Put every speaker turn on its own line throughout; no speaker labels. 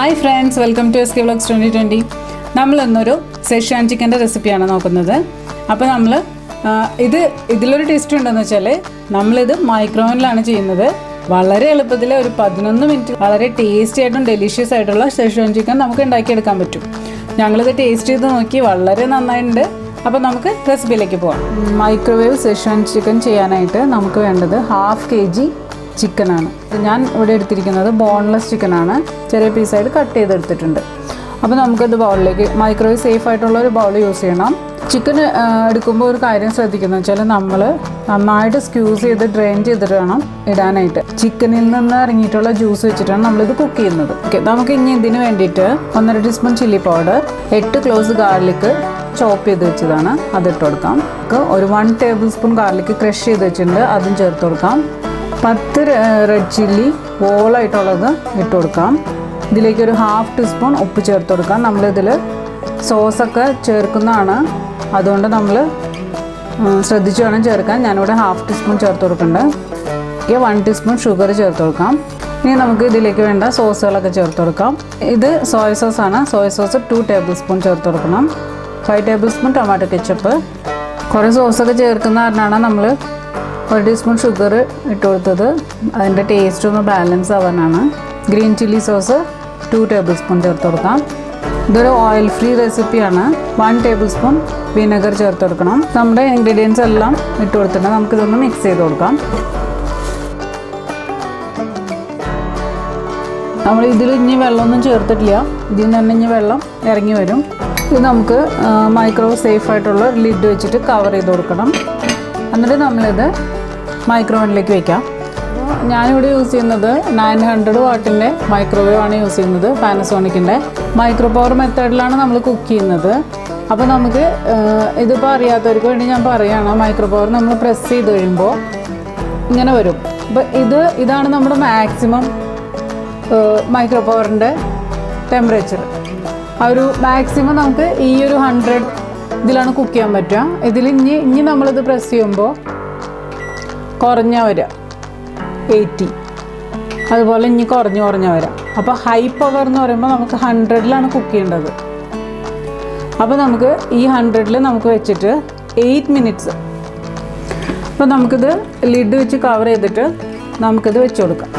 Hi friends, welcome to SK Vlogs 2020. നമ്മളിന്നൊരു schezwan ചിക്കൻ്റെ റെസിപ്പിയാണ് നോക്കുന്നത്. അപ്പോൾ ഇതിലൊരു ടേസ്റ്റ് ഉണ്ടെന്ന് വെച്ചാൽ നമ്മളിത് മൈക്രോവേവിലാണ് ചെയ്യുന്നത്. വളരെ എളുപ്പത്തിൽ ഒരു 11 മിനിറ്റ് വളരെ ടേസ്റ്റി ആയിട്ടും ഡെലിഷ്യസ് ആയിട്ടുള്ള സെഷ്വാൻ ചിക്കൻ നമുക്ക് ഉണ്ടാക്കിയെടുക്കാൻ പറ്റും. ഞങ്ങളിത് ടേസ്റ്റ് ചെയ്ത് നോക്കി, വളരെ നന്നായിട്ടുണ്ട്. അപ്പോൾ നമുക്ക് റെസിപ്പിയിലേക്ക് പോകാം. മൈക്രോവേവ് സെഷ്വാൻ ചിക്കൻ ചെയ്യാനായിട്ട് നമുക്ക് വേണ്ടത് 1/2 kg ചിക്കനാണ്. ഞാൻ ഇവിടെ എടുത്തിരിക്കുന്നത് ബോൺലെസ് ചിക്കനാണ്. ചെറിയ പീസായിട്ട് കട്ട് ചെയ്തെടുത്തിട്ടുണ്ട്. അപ്പോൾ നമുക്കത് ബൗളിലേക്ക്, മൈക്രോവേവ് സേഫ് ആയിട്ടുള്ള ഒരു ബൗൾ യൂസ് ചെയ്യണം. ചിക്കൻ എടുക്കുമ്പോൾ ഒരു കാര്യം ശ്രദ്ധിക്കുന്നത് വെച്ചാൽ നമ്മൾ നന്നായിട്ട് സ്ക്യൂസ് ചെയ്ത് ഡ്രെയിൻ ചെയ്തിട്ട് വേണം ഇടാനായിട്ട്. ചിക്കനിൽ നിന്ന് ഇറങ്ങിയിട്ടുള്ള ജ്യൂസ് വെച്ചിട്ടാണ് നമ്മളിത് കുക്ക് ചെയ്യുന്നത്. ഓക്കെ, നമുക്ക് ഇനി ഇതിന് വേണ്ടിയിട്ട് 1.5 teaspoon chilli powder, 8 cloves garlic chop ചെയ്ത് വെച്ചതാണ്, അതിട്ട് കൊടുക്കാം. ഒരു 1 ടേബിൾ സ്പൂൺ ഗാർലിക് ക്രഷ് ചെയ്ത് വെച്ചിട്ടുണ്ട്, അതും ചേർത്ത് കൊടുക്കാം. 10 റെഡ് ചില്ലി വോളായിട്ടുള്ളത് ഇട്ട് കൊടുക്കാം. ഇതിലേക്ക് ഒരു 1/2 ടീസ്പൂൺ ഉപ്പ് ചേർത്ത് കൊടുക്കാം. നമ്മളിതിൽ സോസൊക്കെ ചേർക്കുന്നതാണ്, അതുകൊണ്ട് നമ്മൾ ശ്രദ്ധിച്ച് വേണം ചേർക്കാൻ. ഞാനിവിടെ 1/2 ടീസ്പൂൺ ചേർത്ത് കൊടുക്കുന്നുണ്ട്. 1 ടീസ്പൂൺ ഷുഗർ ചേർത്ത് കൊടുക്കാം. ഇനി നമുക്ക് ഇതിലേക്ക് വേണ്ട സോസുകളൊക്കെ ചേർത്ത് കൊടുക്കാം. ഇത് സോയ് സോസ് ആണ്. സോയ് സോസ് 2 ടേബിൾ സ്പൂൺ ചേർത്ത് കൊടുക്കണം. 5 ടേബിൾ സ്പൂൺ ടൊമാറ്റോ കെച്ചപ്പ്. കുറേ സോസൊക്കെ ചേർക്കുന്ന കാരണമാണ് നമ്മൾ 1 ടീസ്പൂൺ ഷുഗർ ഇട്ട് കൊടുത്തത്. അതിൻ്റെ ടേസ്റ്റ് ഒന്ന് ബാലൻസ് ആവാനാണ്. Green chilli sauce 2 tablespoon ചേർത്ത് കൊടുക്കാം. ഇതൊരു ഓയിൽ ഫ്രീ റെസിപ്പിയാണ്. 1 ടേബിൾ സ്പൂൺ വിനെഗർ ചേർത്ത് കൊടുക്കണം. നമ്മുടെ ഇൻഗ്രീഡിയൻസ് എല്ലാം ഇട്ട് കൊടുത്തിട്ട് നമുക്കിതൊന്ന് മിക്സ് ചെയ്ത് കൊടുക്കാം. നമ്മൾ ഇതിൽ ഇനി വെള്ളമൊന്നും ചേർത്തിട്ടില്ല. ഇതിൽ നിന്ന് തന്നെ ഇനി വെള്ളം ഇറങ്ങി വരും. ഇത് നമുക്ക് മൈക്രോവേവ് സേഫ് ആയിട്ടുള്ള ലിഡ് വെച്ചിട്ട് കവർ ചെയ്ത് കൊടുക്കണം. എന്നിട്ട് നമ്മളിത് മൈക്രോവേവിലേക്ക് വയ്ക്കാം. ഞാനിവിടെ യൂസ് ചെയ്യുന്നത് 900 വാട്ടിൻ്റെ മൈക്രോവേവ് ആണ് യൂസ് ചെയ്യുന്നത്, പാനസോണിക്കിൻ്റെ. മൈക്രോ പവർ മെത്തേഡിലാണ് നമ്മൾ കുക്ക് ചെയ്യുന്നത്. അപ്പോൾ നമുക്ക് ഇതിപ്പോൾ അറിയാത്തവർക്ക് വേണ്ടി ഞാൻ പറയുകയാണ്, മൈക്രോ പവർ നമ്മൾ പ്രസ് ചെയ്ത് കഴിയുമ്പോൾ ഇങ്ങനെ വരും. അപ്പോൾ ഇതാണ് നമ്മുടെ മാക്സിമം മൈക്രോ പവറിൻ്റെ ടെമ്പറേച്ചർ. ആ ഒരു മാക്സിമം നമുക്ക് ഈ ഒരു 100 ഇതിലാണ് കുക്ക് ചെയ്യാൻ പറ്റുക. ഇതിൽ ഇനി നമ്മളിത് പ്രസ് ചെയ്യുമ്പോൾ കുറഞ്ഞ വരിക 80, അതുപോലെ ഇനി കുറഞ്ഞ വരാം. അപ്പോൾ ഹൈ പവർ എന്ന് പറയുമ്പോൾ നമുക്ക് 100ലാണ് കുക്ക് ചെയ്യേണ്ടത്. അപ്പോൾ നമുക്ക് ഈ 100ൽ നമുക്ക് വെച്ചിട്ട് 8 മിനിറ്റ്സ്. അപ്പോൾ നമുക്കിത് ലിഡ് വെച്ച് കവർ ചെയ്തിട്ട് നമുക്കിത് വെച്ച് കൊടുക്കാം.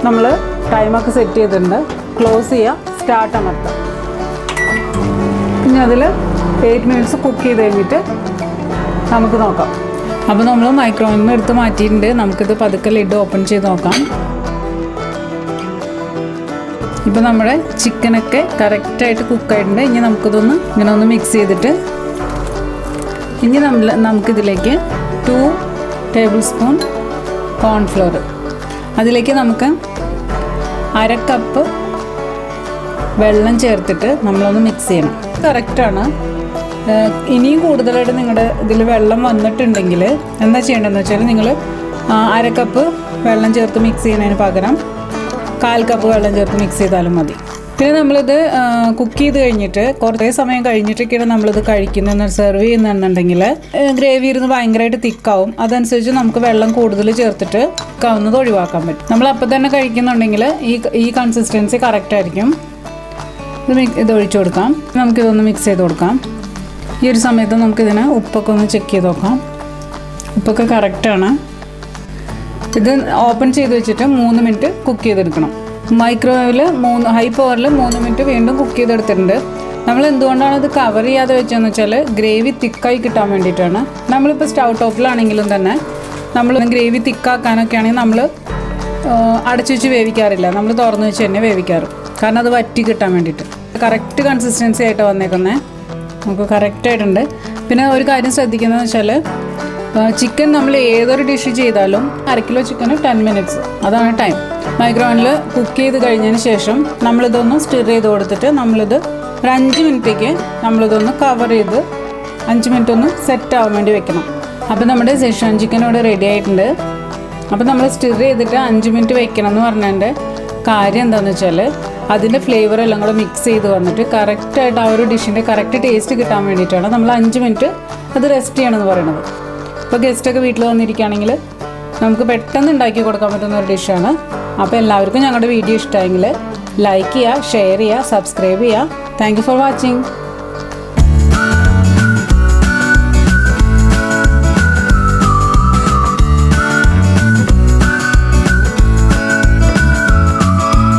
നമ്മൾ ടൈമൊക്കെ സെറ്റ് ചെയ്തിട്ടുണ്ട്. ക്ലോസ് ചെയ്യുക, സ്റ്റാർട്ട് അമർത്താം. പിന്നെ അതിൽ 8 മിനിറ്റ്സ് കുക്ക് ചെയ്ത് കഴിഞ്ഞിട്ട് നമുക്ക് നോക്കാം. അപ്പോൾ നമ്മൾ മൈക്രോവേവിൽ നിന്ന് എടുത്ത് മാറ്റിയിട്ടുണ്ട്. നമുക്കിത് പതുക്കെ ലിഡ് ഓപ്പൺ ചെയ്ത് നോക്കാം. ഇപ്പോൾ നമ്മുടെ ചിക്കനൊക്കെ കറക്റ്റായിട്ട് കുക്കായിട്ടുണ്ട്. ഇനി നമുക്കിതൊന്ന് ഇങ്ങനെ ഒന്ന് മിക്സ് ചെയ്തിട്ട് ഇനി നമുക്കിതിലേക്ക് 2 ടേബിൾ സ്പൂൺ കോൺഫ്ലോർ, അതിലേക്ക് നമുക്ക് 1/2 കപ്പ് വെള്ളം ചേർത്തിട്ട് നമ്മളൊന്ന് മിക്സ് ചെയ്യണം. കറക്റ്റാണ്. ഇനിയും കൂടുതലായിട്ട് നിങ്ങളുടെ ഇതിൽ വെള്ളം വന്നിട്ടുണ്ടെങ്കിൽ എന്താ ചെയ്യേണ്ടതെന്ന് വെച്ചാൽ നിങ്ങൾ 1/2 കപ്പ് വെള്ളം ചേർത്ത് മിക്സ് ചെയ്യുന്നതിന് പകരം 1/4 കപ്പ് വെള്ളം ചേർത്ത് മിക്സ് ചെയ്താലും മതി. പിന്നെ നമ്മളിത് കുക്ക് ചെയ്ത് കഴിഞ്ഞിട്ട് കുറേ സമയം കഴിഞ്ഞിട്ടൊക്കെയാണ് നമ്മളിത് കഴിക്കുന്നതെന്ന് സെർവ് ചെയ്യുന്നതെന്നുണ്ടെങ്കിൽ ഗ്രേവി ഇരുന്ന് ഭയങ്കരമായിട്ട് തിക്കാവും. അതനുസരിച്ച് നമുക്ക് വെള്ളം കൂടുതൽ ചേർത്തിട്ട് തിക്കാവുന്നത് ഒഴിവാക്കാൻ പറ്റും. നമ്മൾ അപ്പം തന്നെ കഴിക്കുന്നുണ്ടെങ്കിൽ ഈ കൺസിസ്റ്റൻസി കറക്റ്റായിരിക്കും. ഇത് ഒഴിച്ചു കൊടുക്കാം. നമുക്കിതൊന്ന് മിക്സ് ചെയ്ത് കൊടുക്കാം. ഈ ഒരു സമയത്ത് നമുക്കിതിന് ഉപ്പൊക്കെ ഒന്ന് ചെക്ക് ചെയ്ത് നോക്കാം. ഉപ്പൊക്കെ കറക്റ്റാണ്. ഇത് ഓപ്പൺ ചെയ്ത് വെച്ചിട്ട് 3 മിനിറ്റ് കുക്ക് ചെയ്തെടുക്കണം. മൈക്രോവേവിൽ ഹൈ പവറിൽ 3 മിനിറ്റ് വീണ്ടും കുക്ക് ചെയ്തെടുത്തിട്ടുണ്ട്. നമ്മൾ എന്തുകൊണ്ടാണ് ഇത് കവർ ചെയ്യാതെ വെച്ചതെന്ന് വെച്ചാൽ ഗ്രേവി തിക്കായി കിട്ടാൻ വേണ്ടിയിട്ടാണ്. നമ്മളിപ്പോൾ സ്റ്റൗ ടോപ്പിലാണെങ്കിലും തന്നെ നമ്മൾ ഗ്രേവി തിക്കാക്കാനൊക്കെ ആണെങ്കിൽ നമ്മൾ അടച്ചു വെച്ച് വേവിക്കാറില്ല. നമ്മൾ തുറന്ന് വെച്ച് തന്നെ വേവിക്കാറ്. കാരണം അത് വറ്റി കിട്ടാൻ വേണ്ടിയിട്ട്. കറക്റ്റ് കൺസിസ്റ്റൻസി ആയിട്ട് വന്നേക്കുന്നത് നമുക്ക് കറക്റ്റായിട്ടുണ്ട്. പിന്നെ ഒരു കാര്യം ശ്രദ്ധിക്കുന്നതെന്ന് വെച്ചാൽ ചിക്കൻ നമ്മൾ ഏതൊരു ഡിഷ് ചെയ്താലും 1/2 കിലോ ചിക്കന് 10 മിനിറ്റ്സ്, അതാണ് ടൈം. മൈക്രോവേവിൽ കുക്ക് ചെയ്ത് കഴിഞ്ഞതിന് ശേഷം നമ്മളിതൊന്ന് സ്റ്റിർ ചെയ്ത് കൊടുത്തിട്ട് നമ്മളിത് ഒരു 5 മിനിറ്റേക്ക് നമ്മളിതൊന്ന് കവർ ചെയ്ത് 5 മിനിറ്റ് ഒന്ന് സെറ്റ് ആവാൻ വേണ്ടി വെക്കണം. അപ്പോൾ നമ്മുടെ സെഷ്വാൻ ചിക്കൻ ഇവിടെ റെഡി ആയിട്ടുണ്ട്. അപ്പോൾ നമ്മൾ സ്റ്റിർ ചെയ്തിട്ട് 5 മിനിറ്റ് വെക്കണം എന്ന് പറഞ്ഞതിൻ്റെ കാര്യം എന്താണെന്ന് വെച്ചാൽ അതിൻ്റെ ഫ്ലേവർ എല്ലാം കൂടെ മിക്സ് ചെയ്ത് വന്നിട്ട് കറക്റ്റായിട്ട് ആ ഒരു ഡിഷിൻ്റെ കറക്റ്റ് ടേസ്റ്റ് കിട്ടാൻ വേണ്ടിയിട്ടാണ് നമ്മൾ 5 മിനിറ്റ് അത് റെസ്റ്റ് ചെയ്യണമെന്ന് പറയുന്നത്. ഇപ്പോൾ ഗസ്റ്റൊക്കെ വീട്ടിൽ വന്നിരിക്കുകയാണെങ്കിൽ നമുക്ക് പെട്ടെന്ന് ഉണ്ടാക്കി കൊടുക്കാൻ പറ്റുന്ന ഒരു ഡിഷാണ്. അപ്പോൾ എല്ലാവർക്കും ഞങ്ങളുടെ വീഡിയോ ഇഷ്ടമായെങ്കിൽ ലൈക്ക് ചെയ്യുക, ഷെയർ ചെയ്യുക, സബ്സ്ക്രൈബ് ചെയ്യുക. Thank you for watching.